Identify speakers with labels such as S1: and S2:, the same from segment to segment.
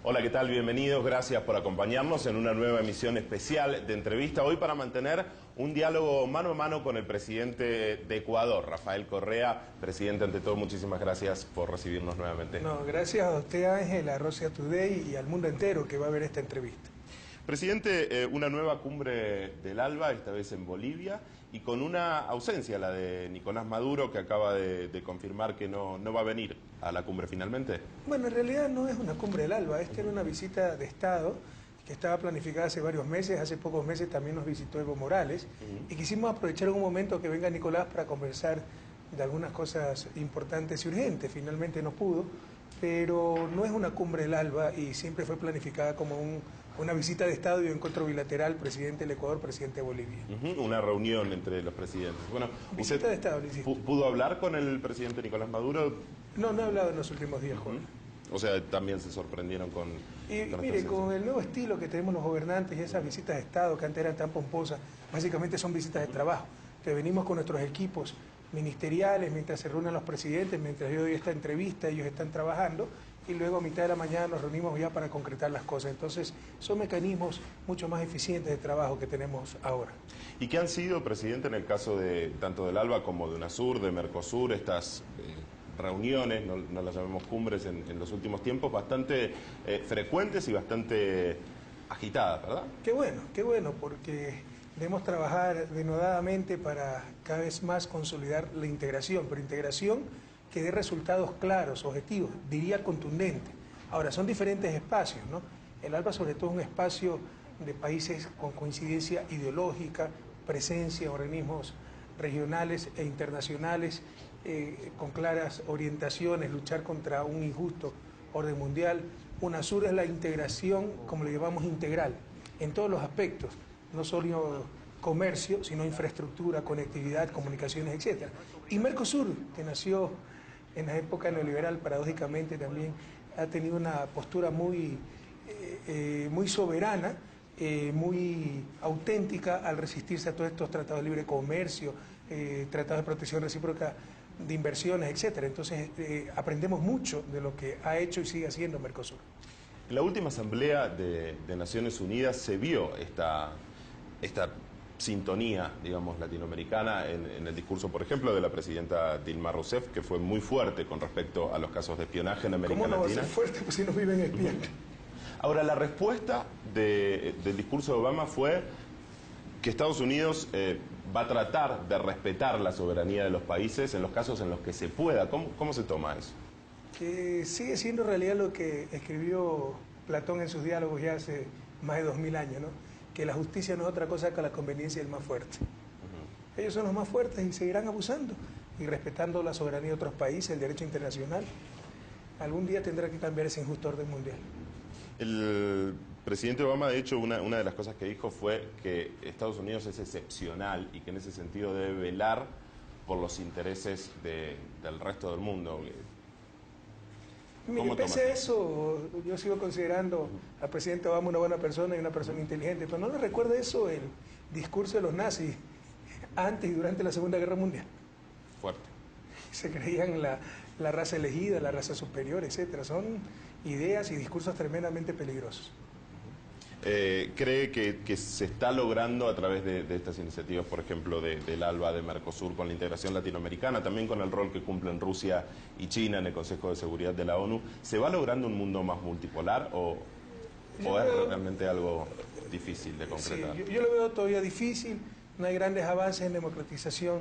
S1: Hola, ¿qué tal? Bienvenidos, gracias por acompañarnos en una nueva emisión especial de entrevista. Hoy para mantener un diálogo mano a mano con el presidente de Ecuador, Rafael Correa. Presidente, ante todo, muchísimas gracias por recibirnos nuevamente.
S2: No, gracias a usted, Ángel, a Russia Today y al mundo entero que va a ver esta entrevista.
S1: Presidente, una nueva cumbre del ALBA, esta vez en Bolivia, y con una ausencia, la de Nicolás Maduro, que acaba de confirmar que no va a venir a la cumbre finalmente.
S2: Bueno, en realidad no es una cumbre del ALBA, esta era una visita de Estado que estaba planificada hace varios meses. Hace pocos meses también nos visitó Evo Morales y quisimos aprovechar un momento que venga Nicolás para conversar de algunas cosas importantes y urgentes. Finalmente no pudo, pero no es una cumbre del ALBA y siempre fue planificada como una visita de Estado y un encuentro bilateral, presidente del Ecuador, presidente de Bolivia.
S1: Una reunión entre los presidentes. Bueno,
S2: visita de Estado,
S1: ¿pudo hablar con el presidente Nicolás Maduro?
S2: No he hablado en los últimos días, Juan.
S1: O sea, también se sorprendieron con
S2: mire, con el nuevo estilo que tenemos los gobernantes y esas visitas de Estado que antes eran tan pomposas, básicamente son visitas de trabajo. Que venimos con nuestros equipos ministeriales mientras se reúnen los presidentes, mientras yo doy esta entrevista, ellos están trabajando y luego a mitad de la mañana nos reunimos ya para concretar las cosas. Entonces, son mecanismos mucho más eficientes de trabajo que tenemos ahora.
S1: ¿Y qué han sido, presidente, en el caso de tanto del ALBA como de UNASUR, de Mercosur, estas reuniones, no las llamemos cumbres en los últimos tiempos, bastante frecuentes y bastante agitadas, ¿verdad?
S2: Qué bueno, porque debemos trabajar denodadamente para cada vez más consolidar la integración, pero integración que dé resultados claros, objetivos, diría contundentes. Ahora, son diferentes espacios, ¿no? El ALBA sobre todo es un espacio de países con coincidencia ideológica, presencia, organismos regionales e internacionales, con claras orientaciones, luchar contra un injusto orden mundial. UNASUR es la integración, como le llamamos, integral, en todos los aspectos, no solo comercio, sino infraestructura, conectividad, comunicaciones, etc. Y Mercosur, que nació en la época neoliberal, paradójicamente también ha tenido una postura muy soberana, muy auténtica al resistirse a todos estos tratados de libre comercio, tratados de protección recíproca de inversiones, etcétera. Entonces aprendemos mucho de lo que ha hecho y sigue haciendo Mercosur.
S1: En la última asamblea de Naciones Unidas se vio esta sintonía, digamos, latinoamericana en el discurso, por ejemplo, de la presidenta Dilma Rousseff, que fue muy fuerte con respecto a los casos de espionaje en América Latina.
S2: ¿Cómo no va a ser fuerte pues si nos viven espías?
S1: Ahora, la respuesta del discurso de Obama fue que Estados Unidos va a tratar de respetar la soberanía de los países en los casos en los que se pueda. ¿Cómo se toma eso?
S2: Que sigue siendo realidad lo que escribió Platón en sus diálogos ya hace más de 2000 años, ¿no? Que la justicia no es otra cosa que la conveniencia del más fuerte. Ellos son los más fuertes y seguirán abusando y respetando la soberanía de otros países, el derecho internacional. Algún día tendrá que cambiar ese injusto orden mundial.
S1: El presidente Obama, de hecho, una de las cosas que dijo fue que Estados Unidos es excepcional y que en ese sentido debe velar por los intereses del resto del mundo.
S2: Mire, pese a eso, yo sigo considerando al presidente Obama una buena persona y una persona inteligente, pero ¿no le recuerda eso el discurso de los nazis antes y durante la Segunda Guerra Mundial?
S1: Fuerte.
S2: Se creían la raza elegida, la raza superior, etcétera. Son ideas y discursos tremendamente peligrosos.
S1: ¿Cree que se está logrando a través de estas iniciativas, por ejemplo, del ALBA, de Mercosur, con la integración latinoamericana, también con el rol que cumplen Rusia y China en el Consejo de Seguridad de la ONU, ¿se va logrando un mundo más multipolar o es realmente algo difícil de concretar?
S2: Sí, yo lo veo todavía difícil, no hay grandes avances en democratización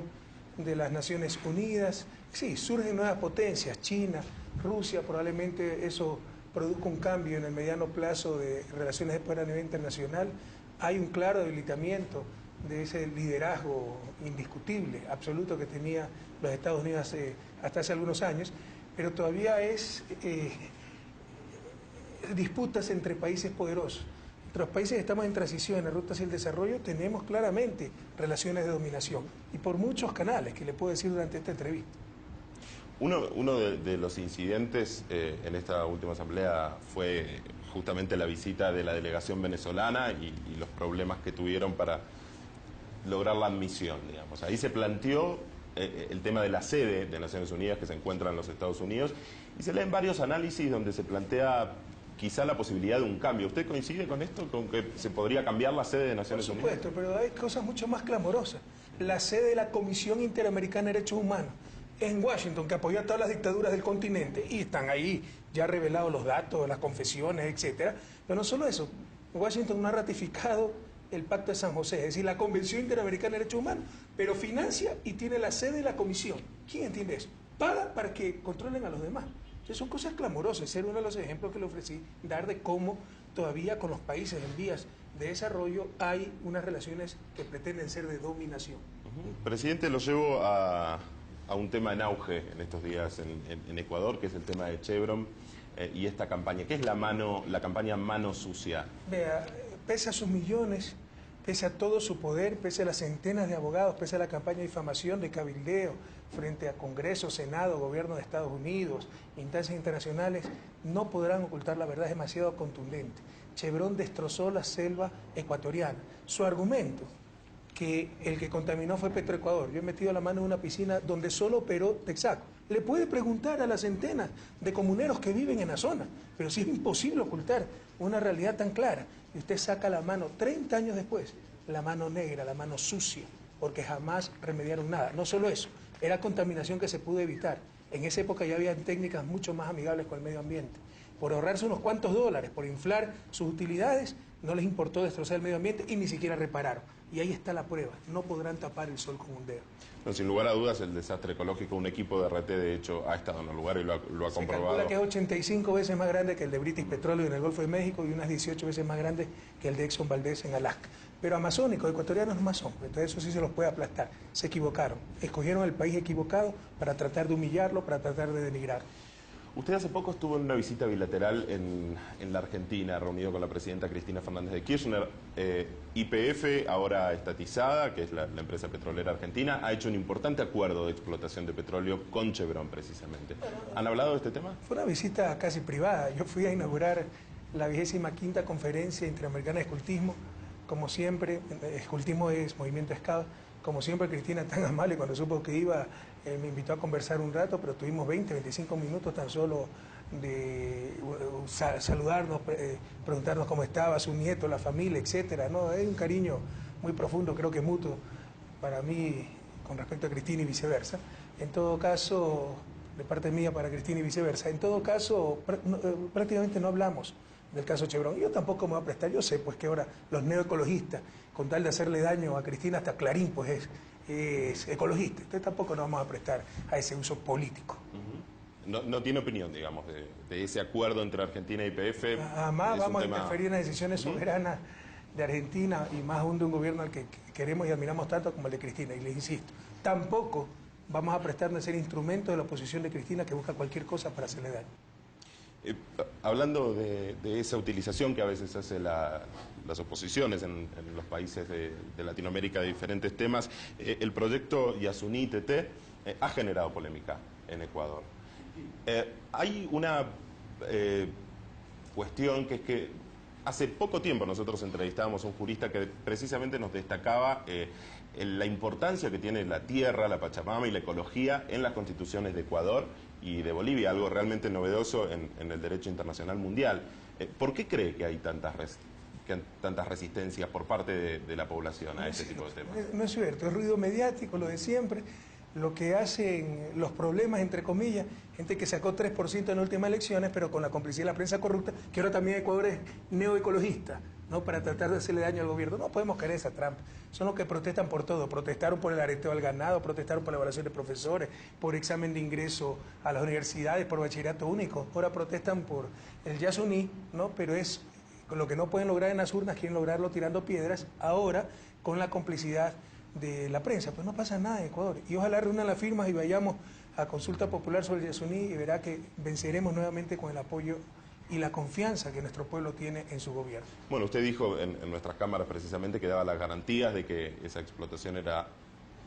S2: de las Naciones Unidas. Sí, surgen nuevas potencias, China, Rusia, probablemente eso produzca un cambio en el mediano plazo de relaciones después a nivel internacional. Hay un claro debilitamiento de ese liderazgo indiscutible, absoluto que tenía los Estados Unidos hasta hace algunos años, pero todavía es disputas entre países poderosos. Entre los países que estamos en transición, en la ruta hacia el desarrollo, tenemos claramente relaciones de dominación y por muchos canales que le puedo decir durante esta entrevista.
S1: Uno de los incidentes en esta última asamblea fue justamente la visita de la delegación venezolana y los problemas que tuvieron para lograr la admisión, digamos. Ahí se planteó el tema de la sede de Naciones Unidas que se encuentra en los Estados Unidos y se leen varios análisis donde se plantea quizá la posibilidad de un cambio. ¿Usted coincide con esto? ¿Con que se podría cambiar la sede de Naciones Unidas?
S2: Por supuesto, pero hay cosas mucho más clamorosas. La sede de la Comisión Interamericana de Derechos Humanos en Washington, que apoya a todas las dictaduras del continente, y están ahí ya revelados los datos, las confesiones, etcétera. Pero no solo eso, Washington no ha ratificado el Pacto de San José, es decir, la Convención Interamericana de Derechos Humanos, pero financia y tiene la sede de la Comisión. ¿Quién entiende eso? Paga para que controlen a los demás. Entonces son cosas clamorosas. Ese era uno de los ejemplos que le ofrecí, dar de cómo todavía con los países en vías de desarrollo hay unas relaciones que pretenden ser de dominación.
S1: Presidente, lo llevo a un tema en auge en estos días en Ecuador, que es el tema de Chevron y esta campaña. ¿Qué es la campaña Mano Sucia?
S2: Vea, pese a sus millones, pese a todo su poder, pese a las centenas de abogados, pese a la campaña de difamación, de cabildeo frente a Congreso, Senado, Gobierno de Estados Unidos, instancias internacionales, no podrán ocultar la verdad, es demasiado contundente. Chevron destrozó la selva ecuatoriana. Su argumento, que el que contaminó fue Petroecuador. Yo he metido la mano en una piscina donde solo operó Texaco. Le puede preguntar a las centenas de comuneros que viven en la zona, pero sí es imposible ocultar una realidad tan clara. Y usted saca la mano 30 años después, la mano negra, la mano sucia, porque jamás remediaron nada. No solo eso, era contaminación que se pudo evitar. En esa época ya había técnicas mucho más amigables con el medio ambiente. Por ahorrarse unos cuantos dólares, por inflar sus utilidades, no les importó destrozar el medio ambiente y ni siquiera repararon. Y ahí está la prueba, no podrán tapar el sol con un dedo.
S1: No, sin lugar a dudas, el desastre ecológico, un equipo de RT, de hecho, ha estado en el lugar y lo ha comprobado.
S2: Se calcula que es 85 veces más grande que el de British Petroleum en el Golfo de México y unas 18 veces más grande que el de Exxon Valdez en Alaska. Pero amazónicos, ecuatorianos no más son, entonces eso sí se los puede aplastar. Se equivocaron, escogieron el país equivocado para tratar de humillarlo, para tratar de denigrar.
S1: Usted hace poco estuvo en una visita bilateral en la Argentina, reunido con la presidenta Cristina Fernández de Kirchner. YPF, ahora estatizada, que es la empresa petrolera argentina, ha hecho un importante acuerdo de explotación de petróleo con Chevron, precisamente. ¿Han hablado de este tema?
S2: Fue una visita casi privada. Yo fui a inaugurar la 25ª Conferencia Interamericana de Escultismo. Como siempre, escultismo es movimiento escado. Como siempre, Cristina, tan amable, cuando supo que iba, me invitó a conversar un rato, pero tuvimos 20, 25 minutos tan solo de saludarnos, preguntarnos cómo estaba su nieto, la familia, etcétera, ¿no? Hay un cariño muy profundo, creo que mutuo, para mí con respecto a Cristina y viceversa. En todo caso, de parte mía para Cristina y viceversa, en todo caso, prácticamente no hablamos del caso Chevron. Yo tampoco me voy a prestar, yo sé pues que ahora los neoecologistas, con tal de hacerle daño a Cristina, hasta Clarín pues es ecologista. Entonces tampoco nos vamos a prestar a ese uso político.
S1: No tiene opinión, digamos, de ese acuerdo entre Argentina y YPF.
S2: Jamás vamos a interferir en las decisiones soberanas de Argentina y más aún de un gobierno al que queremos y admiramos tanto como el de Cristina. Y les insisto, tampoco vamos a prestarnos a ser instrumento de la oposición de Cristina que busca cualquier cosa para hacerle daño.
S1: Hablando de esa utilización que a veces hace las oposiciones en los países de Latinoamérica de diferentes temas, el proyecto Yasuní-TT ha generado polémica en Ecuador. Hay una cuestión que es que hace poco tiempo nosotros entrevistábamos a un jurista que precisamente nos destacaba la importancia que tiene la tierra, la Pachamama y la ecología en las constituciones de Ecuador y de Bolivia, algo realmente novedoso en el derecho internacional mundial. ¿Por qué cree que hay tantas resistencias por parte de la población a este tipo de temas?
S2: No es cierto, es ruido mediático, lo de siempre. Lo que hacen los problemas, entre comillas, gente que sacó 3% en las últimas elecciones, pero con la complicidad de la prensa corrupta, que ahora también Ecuador es neoecologista, ¿no? Para tratar de hacerle daño al gobierno. No podemos caer en esa trampa. Son los que protestan por todo. Protestaron por el areteo al ganado, protestaron por la evaluación de profesores, por examen de ingreso a las universidades, por bachillerato único. Ahora protestan por el Yasuní, ¿no? Pero es lo que no pueden lograr en las urnas, quieren lograrlo tirando piedras, ahora con la complicidad de la prensa. Pues no pasa nada en Ecuador. Y ojalá reúnan las firmas y vayamos a consulta popular sobre el Yasuní y verá que venceremos nuevamente con el apoyo y la confianza que nuestro pueblo tiene en su gobierno.
S1: Bueno, usted dijo en nuestras cámaras precisamente que daba las garantías de que esa explotación era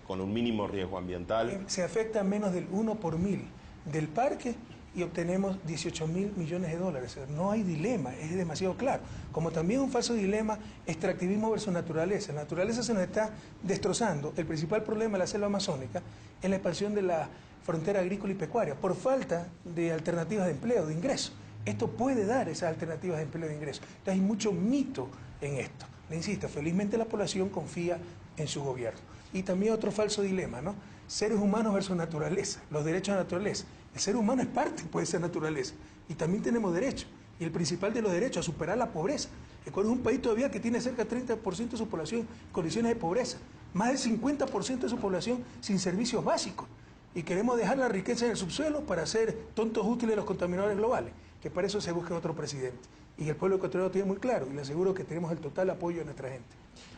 S1: con un mínimo riesgo ambiental.
S2: Se afecta menos del 1 por 1000 del parque y obtenemos 18.000 millones de dólares. No hay dilema, es demasiado claro. Como también un falso dilema, extractivismo versus naturaleza. La naturaleza se nos está destrozando. El principal problema de la selva amazónica es la expansión de la frontera agrícola y pecuaria, por falta de alternativas de empleo, de ingreso. esto puede dar esas alternativas de empleo y de ingreso. Entonces hay mucho mito en esto. Le insisto, felizmente la población confía en su gobierno. Y también otro falso dilema, ¿no? Seres humanos versus naturaleza, los derechos de la naturaleza. El ser humano es parte, puede ser naturaleza, y también tenemos derechos. Y el principal de los derechos, a superar la pobreza. Ecuador es un país todavía que tiene cerca del 30% de su población en condiciones de pobreza, más del 50% de su población sin servicios básicos. Y queremos dejar la riqueza en el subsuelo para ser tontos útiles de los contaminadores globales, que para eso se busque otro presidente. Y el pueblo ecuatoriano tiene muy claro, y le aseguro que tenemos el total apoyo de nuestra gente.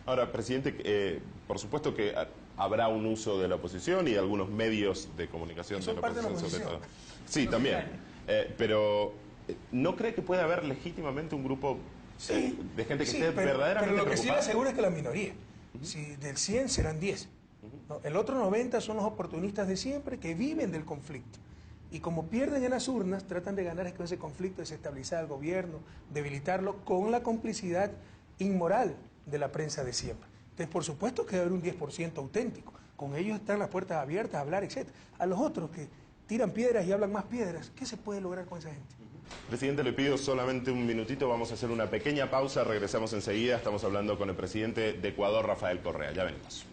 S1: Ahora, presidente, por supuesto que habrá un uso de la oposición y de algunos medios de comunicación de la oposición, sobre todo. Sí, también. Pero ¿no cree que puede haber legítimamente un grupo de gente que esté verdaderamente
S2: pero lo que sí le
S1: preocupada?
S2: aseguro es que la minoría. Si del 100 serán 10. ¿No? El otro 90 son los oportunistas de siempre que viven del conflicto. Y como pierden en las urnas, tratan de ganar con ese conflicto, desestabilizar al gobierno, debilitarlo, con la complicidad inmoral de la prensa de siempre. Entonces, por supuesto que debe haber un 10% auténtico. Con ellos están las puertas abiertas a hablar, etc. A los otros que tiran piedras y hablan más piedras, ¿qué se puede lograr con esa gente?
S1: Presidente, le pido solamente un minutito, vamos a hacer una pequeña pausa, regresamos enseguida, estamos hablando con el presidente de Ecuador, Rafael Correa. Ya venimos.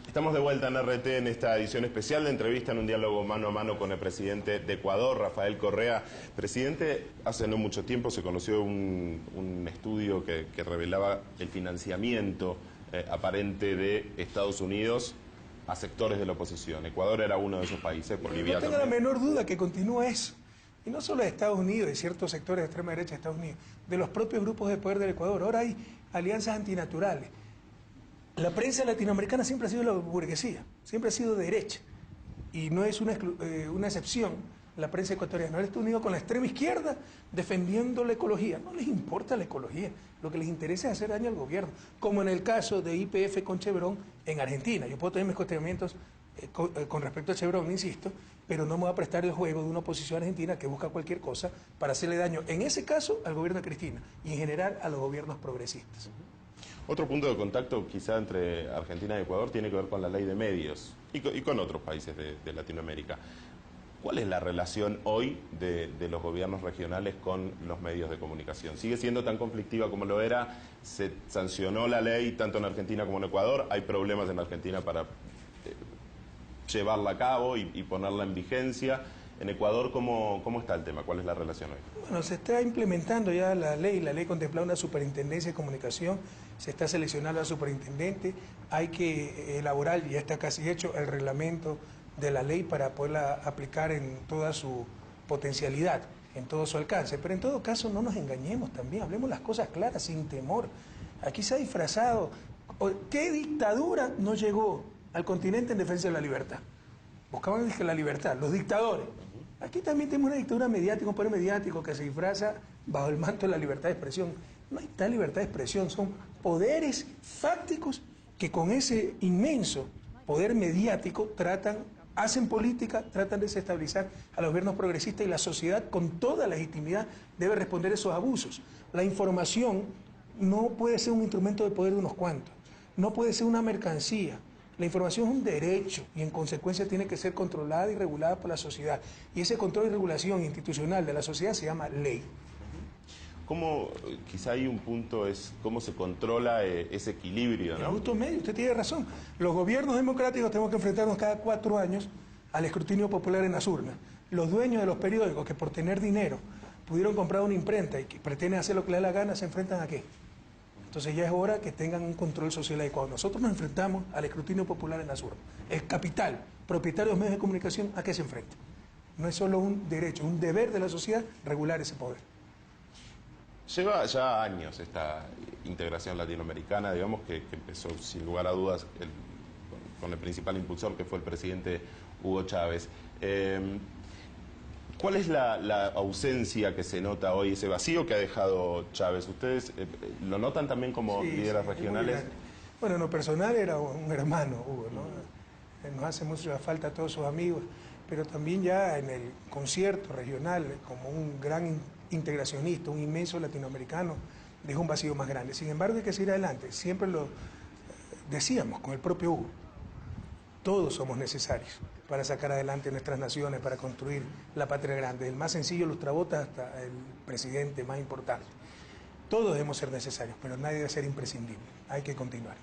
S1: Estamos de vuelta en RT en esta edición especial de entrevista en un diálogo mano a mano con el presidente de Ecuador, Rafael Correa. Presidente, hace no mucho tiempo se conoció un estudio que revelaba el financiamiento aparente de Estados Unidos a sectores de la oposición. Ecuador era uno de esos países, Bolivia
S2: no tengo la menor duda que continúa eso. Y no solo de Estados Unidos, de ciertos sectores de extrema derecha de Estados Unidos, de los propios grupos de poder del Ecuador. Ahora hay alianzas antinaturales. La prensa latinoamericana siempre ha sido la burguesía, siempre ha sido de derecha, y no es una excepción la prensa ecuatoriana. Ahora está unido con la extrema izquierda defendiendo la ecología. No les importa la ecología, lo que les interesa es hacer daño al gobierno, como en el caso de YPF con Chevron en Argentina. Yo puedo tener mis cuestionamientos con respecto a Chevron, insisto, pero no me voy a prestar el juego de una oposición argentina que busca cualquier cosa para hacerle daño, en ese caso, al gobierno de Cristina y en general a los gobiernos progresistas.
S1: Otro punto de contacto quizá entre Argentina y Ecuador tiene que ver con la ley de medios y con otros países de Latinoamérica. ¿Cuál es la relación hoy de los gobiernos regionales con los medios de comunicación? ¿Sigue siendo tan conflictiva como lo era? ¿Se sancionó la ley tanto en Argentina como en Ecuador? ¿Hay problemas en Argentina para llevarla a cabo y ponerla en vigencia? En Ecuador, ¿cómo está el tema? ¿Cuál es la relación hoy?
S2: Bueno, se está implementando ya la ley contemplaba una superintendencia de comunicación, se está seleccionando al superintendente, hay que elaborar, ya está casi hecho, el reglamento de la ley para poderla aplicar en toda su potencialidad, en todo su alcance. Pero en todo caso no nos engañemos también, hablemos las cosas claras, sin temor. Aquí se ha disfrazado. ¿Qué dictadura no llegó al continente en defensa de la libertad? Buscaban la libertad, los dictadores. Aquí también tenemos una dictadura mediática, un poder mediático que se disfraza bajo el manto de la libertad de expresión. No hay tal libertad de expresión, son poderes fácticos que con ese inmenso poder mediático hacen política, tratan de desestabilizar a los gobiernos progresistas, y la sociedad con toda legitimidad debe responder a esos abusos. La información no puede ser un instrumento de poder de unos cuantos, no puede ser una mercancía. La información es un derecho y en consecuencia tiene que ser controlada y regulada por la sociedad. Y ese control y regulación institucional de la sociedad se llama ley.
S1: Quizá hay un punto, es cómo se controla ese equilibrio, ¿no?
S2: El justo medio, usted tiene razón. Los gobiernos democráticos tenemos que enfrentarnos cada 4 años al escrutinio popular en las urnas. Los dueños de los periódicos que por tener dinero pudieron comprar una imprenta y que pretenden hacer lo que les da la gana, ¿se enfrentan a qué? Entonces ya es hora que tengan un control social adecuado. Nosotros nos enfrentamos al escrutinio popular en las urnas. El capital, propietario de los medios de comunicación, ¿a qué se enfrenta? No es solo un derecho, un deber de la sociedad regular ese poder.
S1: Lleva ya años esta integración latinoamericana, digamos, que empezó sin lugar a dudas con el principal impulsor, que fue el presidente Hugo Chávez. ¿Cuál es la ausencia que se nota hoy, ese vacío que ha dejado Chávez? ¿Ustedes lo notan también como líderes regionales?
S2: Bueno, en lo personal era un hermano, Hugo, ¿no? Nos hace mucha falta a todos sus amigos. pero también ya en el concierto regional, como un gran integracionista, un inmenso latinoamericano, deja un vacío más grande. Sin embargo, hay que seguir adelante. Siempre lo decíamos con el propio Hugo. Todos somos necesarios para sacar adelante nuestras naciones, para construir la patria grande. El más sencillo, lustrabotas, hasta el presidente más importante. Todos debemos ser necesarios, pero nadie debe ser imprescindible. Hay que continuar.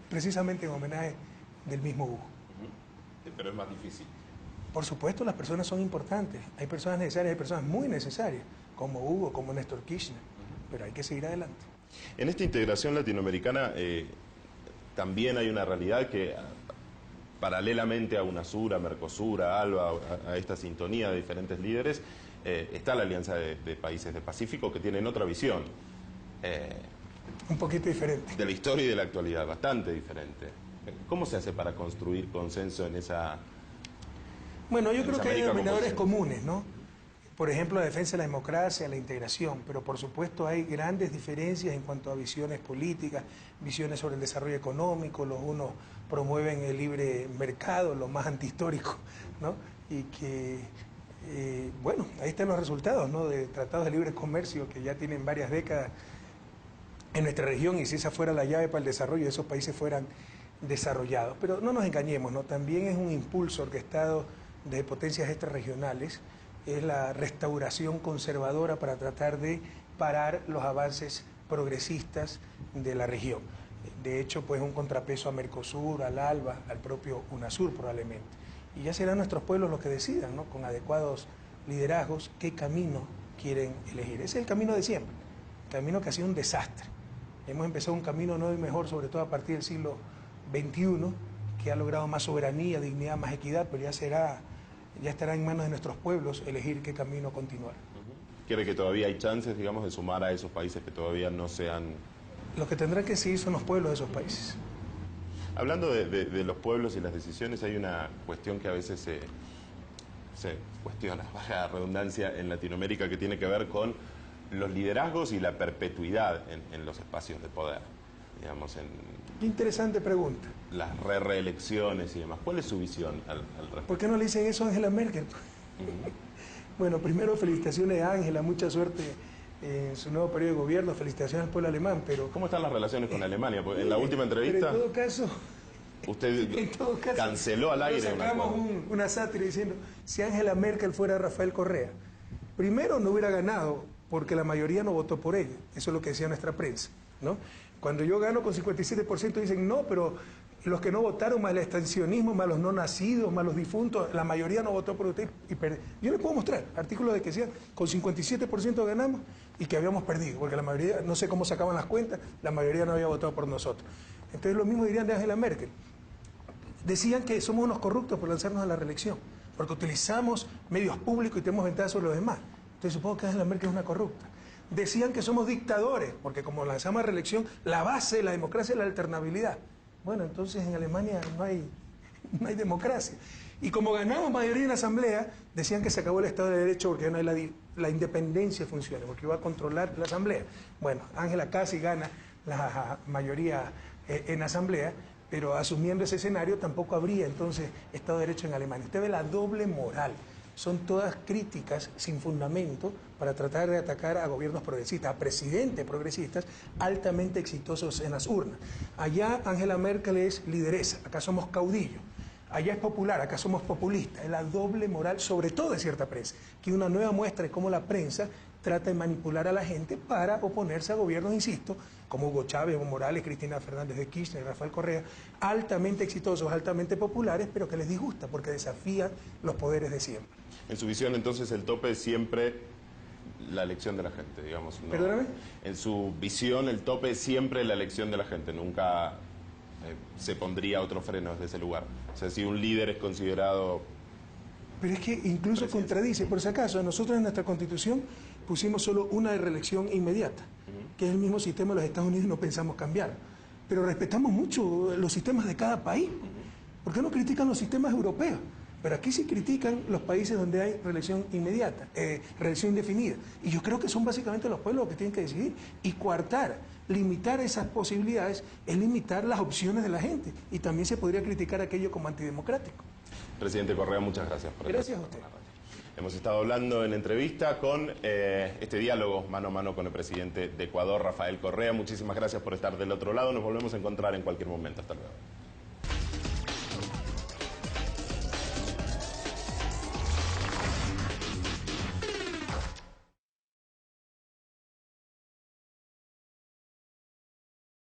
S2: Precisamente en homenaje del mismo Hugo.
S1: Pero es más difícil.
S2: Por supuesto, las personas son importantes. Hay personas necesarias, hay personas muy necesarias, como Hugo, como Néstor Kirchner. Pero hay que seguir adelante.
S1: En esta integración latinoamericana también hay una realidad que, paralelamente a UNASUR, a Mercosur, a ALBA, a esta sintonía de diferentes líderes, está la Alianza de Países del Pacífico, que tienen otra visión.
S2: Un poquito diferente.
S1: De la historia y de la actualidad, bastante diferente. ¿Cómo se hace para construir consenso en esa...
S2: Bueno, yo creo que hay denominadores comunes, ¿no? Por ejemplo, la defensa de la democracia, la integración, pero por supuesto hay grandes diferencias en cuanto a visiones políticas, visiones sobre el desarrollo económico. Los unos promueven el libre mercado, lo más antihistórico, ¿no? Y que, bueno, ahí están los resultados, ¿no? De tratados de libre comercio que ya tienen varias décadas en nuestra región, y si esa fuera la llave para el desarrollo de esos países fueran desarrollados. Pero no nos engañemos, ¿no? También es un impulso orquestado de potencias extrarregionales, es la restauración conservadora para tratar de parar los avances progresistas de la región. De hecho, pues un contrapeso a Mercosur, al ALBA, al propio UNASUR probablemente. Y ya serán nuestros pueblos los que decidan, ¿no? Con adecuados liderazgos, qué camino quieren elegir. Ese es el camino de siempre, el camino que ha sido un desastre. Hemos empezado un camino nuevo y mejor, sobre todo a partir del siglo XXI, que ha logrado más soberanía, dignidad, más equidad, pero ya estará en manos de nuestros pueblos elegir qué camino continuar.
S1: ¿Cree que todavía hay chances, digamos, de sumar a esos países que todavía no se han...?
S2: Los que tendrán que seguir son los pueblos de esos países.
S1: Hablando de los pueblos y las decisiones, hay una cuestión que a veces se cuestiona, baja redundancia, en Latinoamérica, que tiene que ver con los liderazgos y la perpetuidad en los espacios de poder. Digamos,
S2: Qué interesante pregunta.
S1: Las reelecciones y demás. ¿Cuál es su visión al respecto?
S2: ¿Por qué no le dicen eso a Angela Merkel? Bueno, primero felicitaciones a Angela, mucha suerte en su nuevo periodo de gobierno, felicitaciones al pueblo alemán, pero...
S1: ¿Cómo están las relaciones con Alemania? Porque en la última entrevista...
S2: Pero en todo caso...
S1: Usted canceló al aire
S2: sacamos una sátira diciendo, si Angela Merkel fuera Rafael Correa, primero no hubiera ganado porque la mayoría no votó por ella. Eso es lo que decía nuestra prensa, ¿no? Cuando yo gano con 57% dicen, no, pero los que no votaron, más el extensionismo, más los no nacidos, más los difuntos, la mayoría no votó por usted y perdió. Yo les puedo mostrar artículos de que decían, con 57% ganamos y que habíamos perdido, porque la mayoría, no sé cómo sacaban las cuentas, la mayoría no había votado por nosotros. Entonces lo mismo dirían de Angela Merkel. Decían que somos unos corruptos por lanzarnos a la reelección, porque utilizamos medios públicos y tenemos ventajas sobre los demás. Entonces supongo que Angela Merkel es una corrupta. Decían que somos dictadores, porque como lanzamos a reelección, la base de la democracia es la alternabilidad. Bueno, entonces en Alemania no hay democracia. Y como ganamos mayoría en la Asamblea, decían que se acabó el Estado de Derecho porque ya no hay la independencia funciona, porque iba a controlar la Asamblea. Bueno, Angela casi gana la mayoría en la Asamblea, pero asumiendo ese escenario tampoco habría entonces Estado de Derecho en Alemania. Usted ve la doble moral. Son todas críticas sin fundamento para tratar de atacar a gobiernos progresistas, a presidentes progresistas altamente exitosos en las urnas. Allá Angela Merkel es lideresa, acá somos caudillos. Allá es popular, acá somos populistas. Es la doble moral, sobre todo de cierta prensa, que una nueva muestra de cómo la prensa trata de manipular a la gente para oponerse a gobiernos, insisto, como Hugo Chávez, Evo Morales, Cristina Fernández de Kirchner, Rafael Correa, altamente exitosos, altamente populares, pero que les disgusta porque desafían los poderes de siempre.
S1: En su visión, entonces, el tope es siempre la elección de la gente, digamos. ¿No?
S2: ¿Perdóname?
S1: En su visión, el tope es siempre la elección de la gente, nunca se pondría otro freno desde ese lugar. O sea, si un líder es considerado...
S2: Pero es que incluso contradice, por si acaso, nosotros en nuestra Constitución pusimos solo una de reelección inmediata, que es el mismo sistema de los Estados Unidos y no pensamos cambiar. Pero respetamos mucho los sistemas de cada país. ¿Por qué no critican los sistemas europeos? Pero aquí sí critican los países donde hay reelección inmediata, reelección indefinida. Y yo creo que son básicamente los pueblos los que tienen que decidir y coartar limitar esas posibilidades es limitar las opciones de la gente y también se podría criticar aquello como antidemocrático.
S1: Presidente Correa, muchas gracias por
S2: Gracias a usted.
S1: Hemos estado hablando en entrevista con este diálogo mano a mano con el presidente de Ecuador, Rafael Correa. Muchísimas gracias por estar del otro lado. Nos volvemos a encontrar en cualquier momento. Hasta luego.